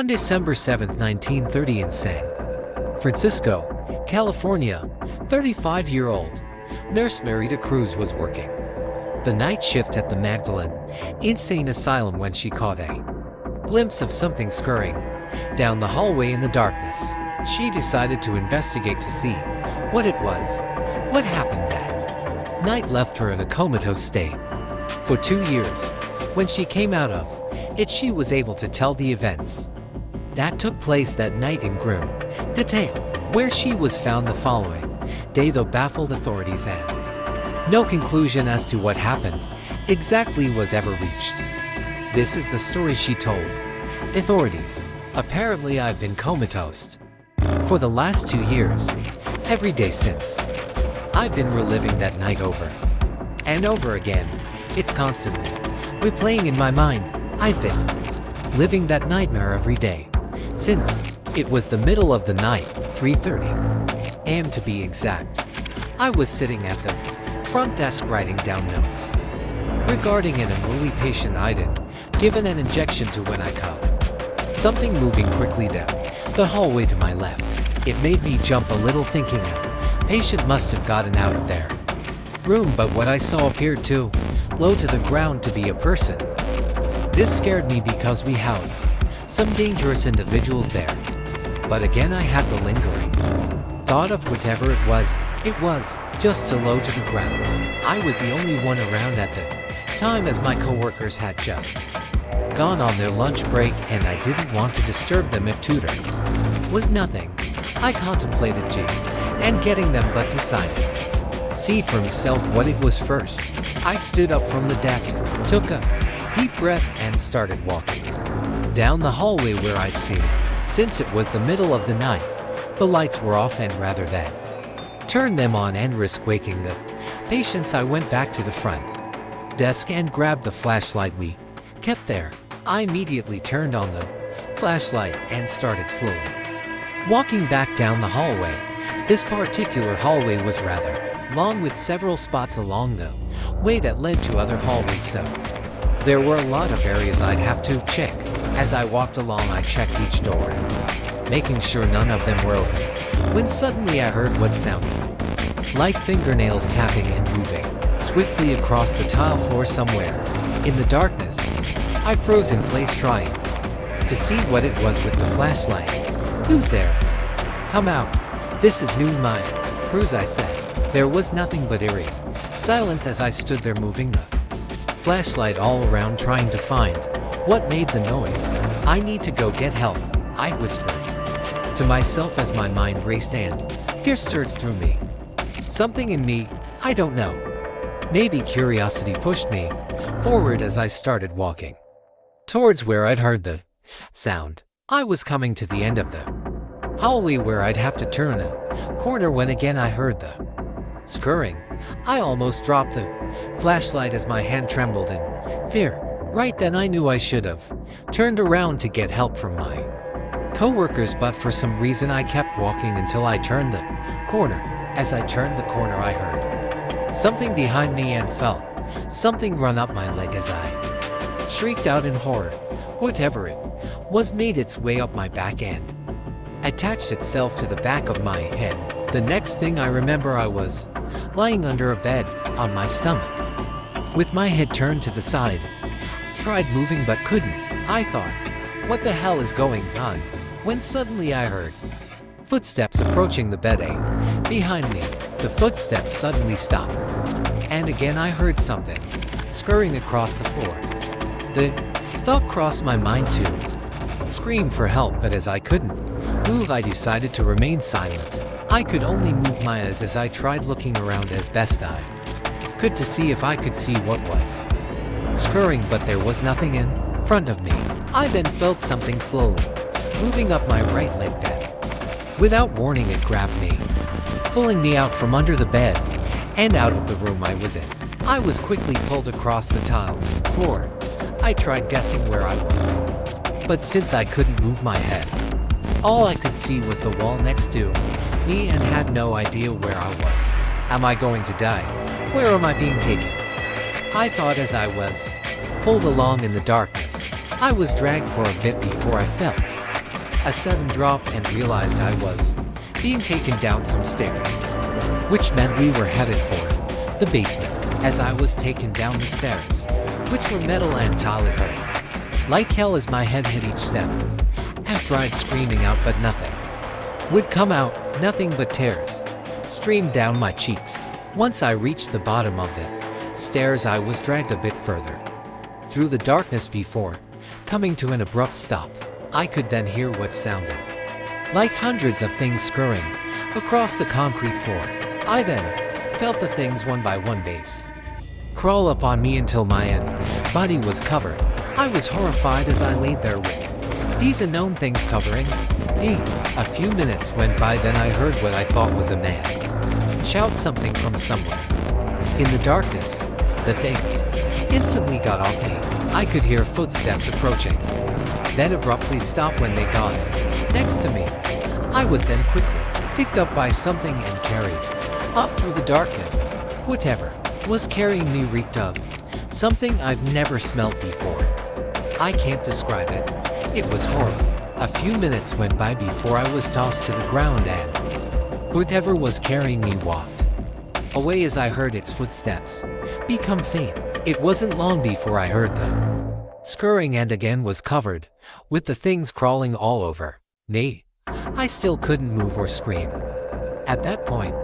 On December 7, 1930 in San Francisco, California, 35-year-old nurse Marita Cruz was working the night shift at the Magdalene Insane Asylum when she caught a glimpse of something scurrying down the hallway in the darkness. She decided to investigate to see what it was. What happened that night left her in a comatose state for 2 years. When she came out of it, she was able to tell the events that took place that night in grim detail. Where she was found the following day, though, baffled authorities, and no conclusion as to what happened exactly was ever reached. This is the story she told authorities. Apparently, I've been comatose for the last 2 years. Every day since, I've been reliving that night over and over again. It's constantly replaying in my mind. I've been living that nightmare every day since it was the middle of the night, 3:30 a.m. to be exact. I was sitting at the front desk writing down notes regarding an unruly patient I'd given an injection to when I caught something moving quickly down the hallway to my left. It made me jump a little, thinking a patient must have gotten out of their room, but what I saw appeared too low to the ground to be a person. This scared me because we housed some dangerous individuals there. But again, I had the lingering thought of whatever it was just too low to the ground. I was the only one around at the time, as my coworkers had just gone on their lunch break, and I didn't want to disturb them if tutor was nothing. I contemplated G and getting them, but decided see for himself what it was first. I stood up from the desk, took a deep breath, and started walking down the hallway where I'd seen it. Since it was the middle of the night, the lights were off, and rather than turn them on and risk waking the patients, I went back to the front desk and grabbed the flashlight we kept there. I immediately turned on the flashlight and started slowly walking back down the hallway. This particular hallway was rather long, with several spots along the way that led to other hallways, so there were a lot of areas I'd have to check. As I walked along, I checked each door, making sure none of them were open, when suddenly I heard what sounded like fingernails tapping and moving swiftly across the tile floor somewhere in the darkness. I froze in place, trying to see what it was with the flashlight. "Who's there? Come out. This is new, my Cruz," I said. There was nothing but eerie silence as I stood there, moving the flashlight all around, trying to find what made the noise. "I need to go get help," I whispered to myself as my mind raced and fear surged through me. Something in me, I don't know, maybe curiosity, pushed me forward as I started walking towards where I'd heard the sound. I was coming to the end of the hallway where I'd have to turn a corner when again I heard the scurrying. I almost dropped the flashlight as my hand trembled in fear. Right then I knew I should have turned around to get help from my coworkers, but for some reason I kept walking until I turned the corner. As I turned the corner, I heard something behind me and felt something run up my leg as I shrieked out in horror. Whatever it was made its way up my back and attached itself to the back of my head. The next thing I remember, I was lying under a bed on my stomach with my head turned to the side. I tried moving but couldn't. I thought, what the hell is going on? When suddenly I heard footsteps approaching the bed behind me. The footsteps suddenly stopped, and again I heard something scurrying across the floor. The thought crossed my mind to scream for help, but as I couldn't move, I decided to remain silent. I could only move my eyes as I tried looking around as best I could to see if I could see what was scurrying, but there was nothing in front of me. I then felt something slowly moving up my right leg that, without warning, it grabbed me, pulling me out from under the bed and out of the room I was in. I was quickly pulled across the tile floor. I tried guessing where I was, but since I couldn't move my head, all I could see was the wall next to me and had no idea where I was. Am I going to die? Where am I being taken? I thought as I was pulled along in the darkness. I was dragged for a bit before I felt a sudden drop and realized I was being taken down some stairs, which meant we were headed for the basement. As I was taken down the stairs, which were metal and tile, like hell as my head hit each step. I tried screaming out, but nothing would come out, nothing but tears streamed down my cheeks. Once I reached the bottom of the stairs, I was dragged a bit further through the darkness before coming to an abrupt stop. I could then hear what sounded like hundreds of things scurrying across the concrete floor. I then felt the things one by one base crawl up on me until my body was covered. I was horrified as I laid there with these unknown things covering me. A few minutes went by, then I heard what I thought was a man shout something from somewhere. In the darkness, the things instantly got off me. I could hear footsteps approaching, then abruptly stop when they got next to me. I was then quickly picked up by something and carried off through the darkness. Whatever was carrying me reeked of something I've never smelled before. I can't describe it. It was horrible. A few minutes went by before I was tossed to the ground and whatever was carrying me walked away as I heard its footsteps become faint. It wasn't long before I heard them scurrying and again was covered with the things crawling all over me. I still couldn't move or scream. At that point,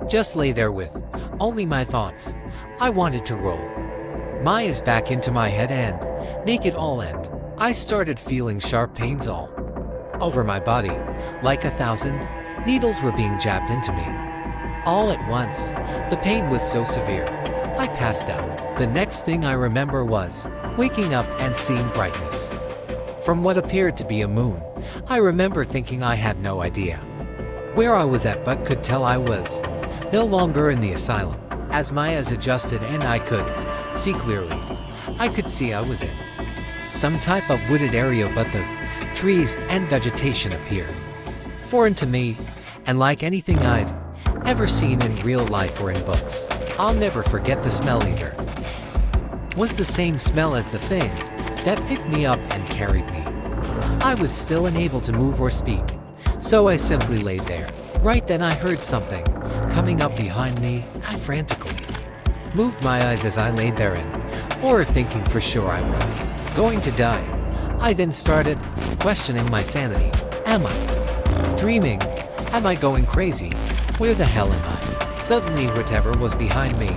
just lay there with only my thoughts. I wanted to roll my eyes back into my head and make it all end. I started feeling sharp pains all over my body, like 1,000 needles were being jabbed into me. All at once, the pain was so severe, I passed out. The next thing I remember was waking up and seeing brightness from what appeared to be a moon. I remember thinking I had no idea where I was at, but could tell I was no longer in the asylum. As my eyes adjusted and I could see clearly, I could see I was in some type of wooded area, but the trees and vegetation appeared foreign to me, and like anything I'd ever seen in real life or in books. I'll never forget the smell either. Was the same smell as the thing that picked me up and carried me. I was still unable to move or speak, so I simply laid there. Right then I heard something coming up behind me. I frantically moved my eyes as I laid there in horror, thinking for sure I was going to die. I then started questioning my sanity. Am I dreaming? Am I going crazy? Where the hell am I? Suddenly whatever was behind me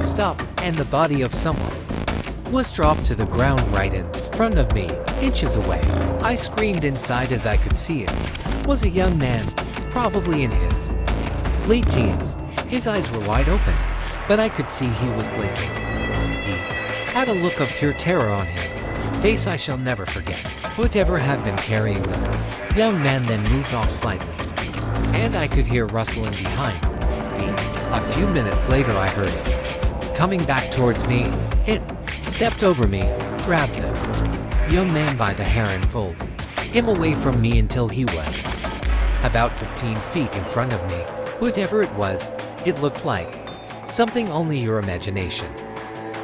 stopped and the body of someone was dropped to the ground right in front of me, inches away. I screamed inside as I could see it was a young man, probably in his late teens. His eyes were wide open, but I could see he was blinking. He had a look of pure terror on his face I shall never forget. Whatever had been carrying the young man then moved off slightly, and I could hear rustling behind me. A few minutes later I heard it coming back towards me. It stepped over me, grabbed the young man by the hair and pulled him away from me until he was about 15 feet in front of me. Whatever it was, it looked like something only your imagination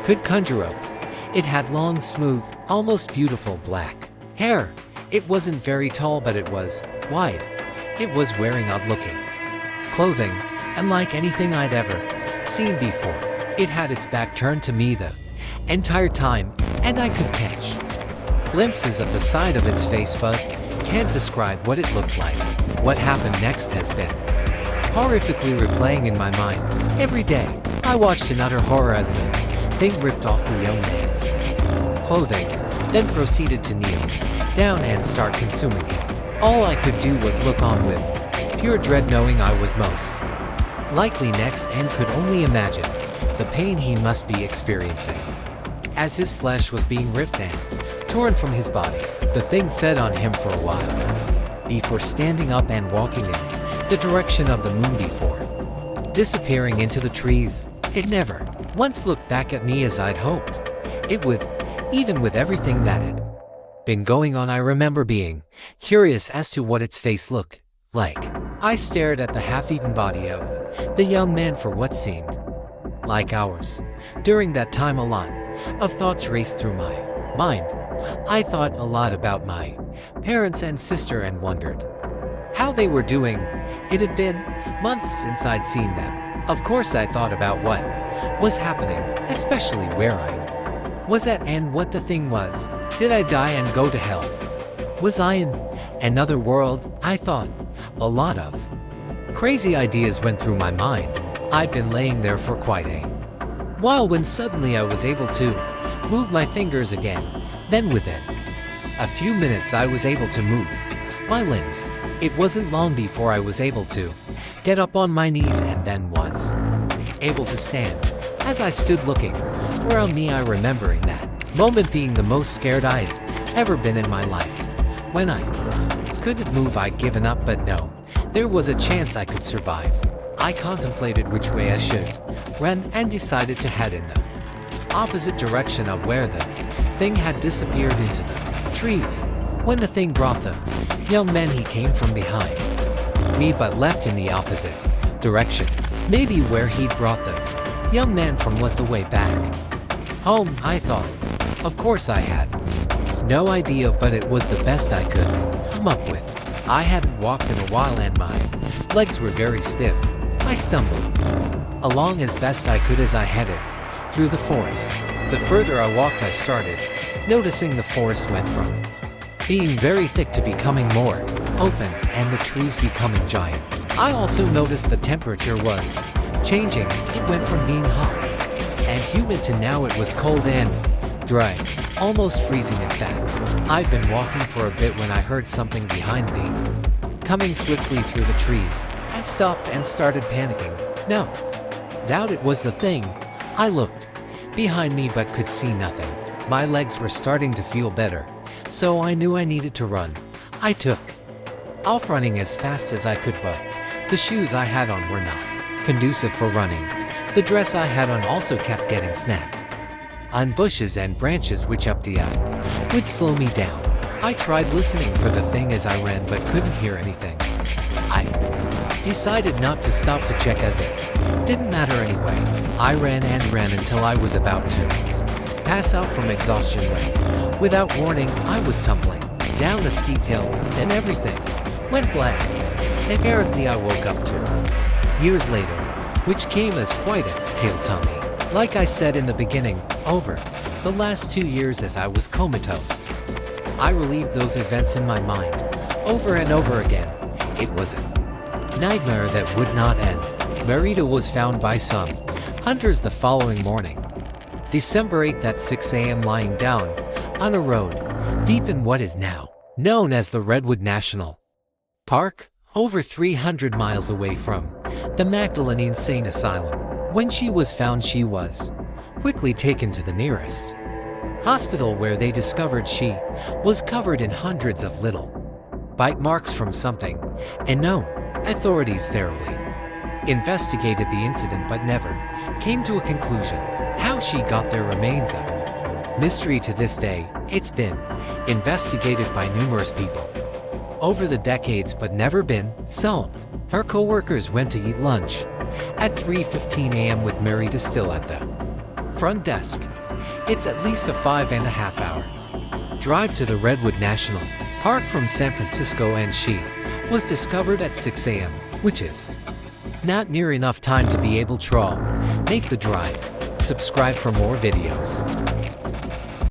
could conjure up. It had long, smooth, almost beautiful black hair. It wasn't very tall, but it was wide. It was wearing odd-looking clothing, unlike anything I'd ever seen before. It had its back turned to me the entire time, and I could catch glimpses of the side of its face, but can't describe what it looked like. What happened next has been horrifically replaying in my mind. Every day, I watched in utter horror as the thing ripped off the young man's clothing, then proceeded to kneel down and start consuming it. All I could do was look on with pure dread, knowing I was most likely next and could only imagine the pain he must be experiencing as his flesh was being ripped and torn from his body. The thing fed on him for a while before standing up and walking in the direction of the moon before disappearing into the trees. It never once looked back at me as I'd hoped it would, even with everything that had been going on. I remember being curious as to what its face looked like. I stared at the half-eaten body of the young man for what seemed like hours. During that time, a lot of thoughts raced through my mind. I thought a lot about my parents and sister and wondered how they were doing. It had been months since I'd seen them. Of course I thought about what was happening, especially where I was at and what the thing was. Did I die and go to hell? Was I in another world? I thought a lot of crazy ideas went through my mind. I'd been laying there for quite a while when suddenly I was able to move my fingers again. Then within a few minutes I was able to move my limbs. It wasn't long before I was able to get up on my knees and then was able to stand. As I stood looking around me, I remembering that moment being the most scared I'd ever been in my life. When I couldn't move, I'd given up, but no, there was a chance I could survive. I contemplated which way I should run and decided to head in the opposite direction of where the thing had disappeared into the trees. When the thing brought the young man, he came from behind me but left in the opposite direction. Maybe where he'd brought the young man from was the way back home, I thought. Of course I had no idea, but it was the best I could come up with. I hadn't walked in a while and my legs were very stiff. I stumbled along as best I could as I headed through the forest. The further I walked, I started noticing the forest went from being very thick to becoming more open and the trees becoming giant. I also noticed the temperature was changing. It went from being hot and humid to now it was cold and dry, almost freezing in fact. I'd been walking for a bit when I heard something behind me coming swiftly through the trees. I stopped and started panicking. No doubt it was the thing. I looked behind me but could see nothing. My legs were starting to feel better, so I knew I needed to run. I took off running as fast as I could, but the shoes I had on were not conducive for running. The dress I had on also kept getting snagged on bushes and branches which up the would slow me down. I tried listening for the thing as I ran but couldn't hear anything. I decided not to stop to check as it didn't matter anyway. I ran and ran until I was about to pass out from exhaustion when, without warning, I was tumbling down a steep hill and everything went black. Apparently I woke up 2 years later, which came as quite a hail to me. Like I said in the beginning, over the last 2 years as I was comatose, I relived those events in my mind over and over again. It was a nightmare that would not end. Marita was found by some hunters the following morning, December 8th at 6 a.m. lying down on a road deep in what is now known as the Redwood National Park, over 300 miles away from the Magdalene Insane Asylum. When she was found, she was quickly taken to the nearest hospital where they discovered she was covered in hundreds of little bite marks from something, and no authorities thoroughly investigated the incident but never came to a conclusion. How she got there remains a mystery to this day. It's been investigated by numerous people over the decades but never been solved. Her co-workers went to eat lunch at 3:15 a.m. with Marita still at the front desk. It's at least a 5.5 hour drive to the Redwood National Park from San Francisco, and she was discovered at 6 a.m., which is not near enough time to be able to make the drive. Subscribe for more videos.